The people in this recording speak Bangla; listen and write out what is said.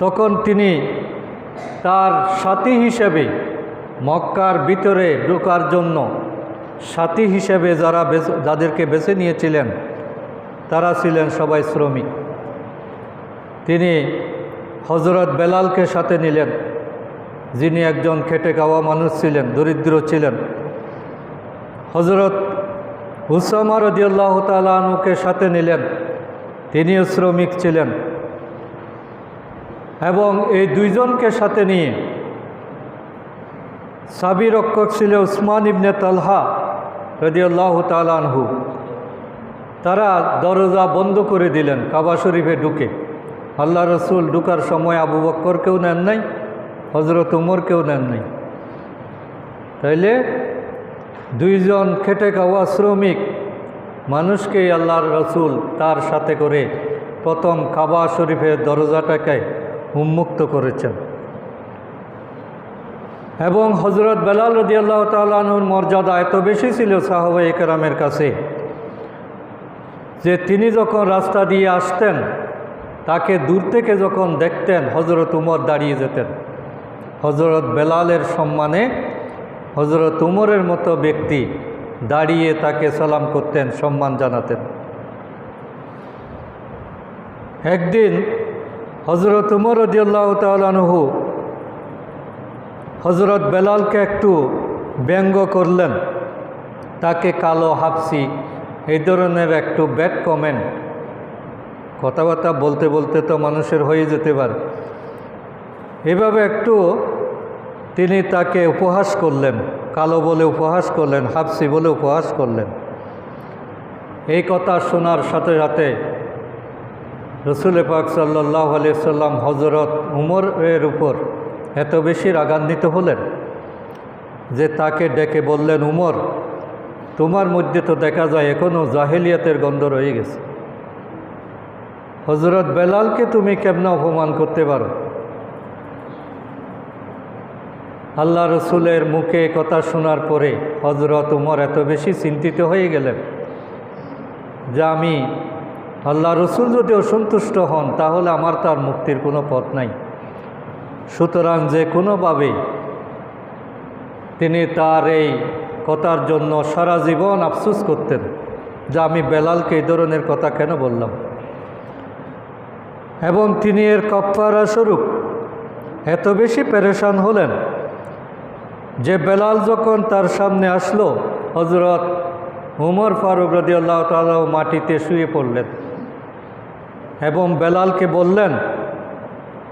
তখন তিনি তার সাথী হিসেবে মক্কার ভিতরে ঢোকার জন্য সাথী হিসেবে যাদেরকে বেছে নিয়েছিলেন তারা ছিলেন সবাই শ্রমিক। তিনি হযরত বেলালকে সাথে নিলেন, যিনি একজন খেটে খাওয়া মানুষ ছিলেন, দরিদ্র ছিলেন। হযরত উসামা রাদিয়াল্লাহু তাআলা আনহুকে সাথে নিলেন, তিনিও শ্রমিক ছিলেন। এবং এই দুইজনকে সাথে নিয়ে সাবি রক্ষক ছিল উসমান ইবনে তালহা রাদিয়াল্লাহু তাআলা আনহু। তারা দরজা বন্ধ করে দিলেন কাবা শরীফে ঢুকে। আল্লাহ রসুল ঢুকার সময় আবু বকরকেও নেন নাই, হযরত উমরকেও নেন নাই। তাইলে দুইজন খেটে খাওয়া শ্রমিক মানুষকেই আল্লাহর রসুল তার সাথে করে প্রথম কাবা শরীফের দরজাটাকে উন্মুক্ত করেছেন। এবং হযরত বেলাল রাদিয়াল্লাহু তাআলা আনহুর মর্যাদা এত বেশি ছিল সাহাবায়ে কেরামের কাছে যে তিনি যখন রাস্তা দিয়ে আসতেন তাকে দূর থেকে যখন দেখতেন হযরত উমর দাঁড়িয়ে যেতেন। হযরত বেলালের সম্মানে হযরত উমরের মতো ব্যক্তি দাঁড়িয়ে তাকে সালাম করতেন, সম্মান জানাতেন। একদিন হযরত উমর রাদিয়াল্লাহু তাআলা আনহু হযরত বেলালকে একটু ব্যঙ্গ করলেন, তাকে কালো হাফসি এই ধরনের একটু ব্যাড কমেন্ট, কথাবার্তা বলতে বলতে তো মানুষের হয়ে যেতে পারে, এভাবে একটু তিনি তাকে উপহাস করলেন, কালো বলে উপহাস করলেন, হাফসি বলে উপহাস করলেন। এই কথা শোনার সাথে সাথে রসুল পাক সাল্লাল্লাহু আলাইহি সাল্লাম হযরত উমরের উপর এত বেশি রাগান্বিত হলেন যে তাকে ডেকে বললেন, উমর, তোমার মধ্যে তো দেখা যায় এখনও জাহেলিয়াতের গন্ধ রয়ে গেছে। হযরত বেলালকে তুমি কেমনে অপমান করতে পারো? আল্লাহ রসুলের মুখে কথা শোনার পরে হযরত উমর এত বেশি চিন্তিত হয়ে গেলেন যে আমি আল্লাহ রসুল যদি অসন্তুষ্ট হন তাহলে আমার তার মুক্তির কোনো পথ নাই। সুতরাং যে কোনোভাবেই তিনি তার এই কথার জন্য সারা জীবন আফসোস করতেন যে আমি বেলালকে এই ধরনের কথা কেন বললাম। এবং তিনি এর কাফারা স্বরূপ এত বেশি পেরেশান হলেন যে বেলাল যখন তার সামনে আসলো হযরত উমর ফারুক রাদিয়াল্লাহু তাআলা মাটিতে শুয়ে পড়লেন এবং বেলালকে বললেন,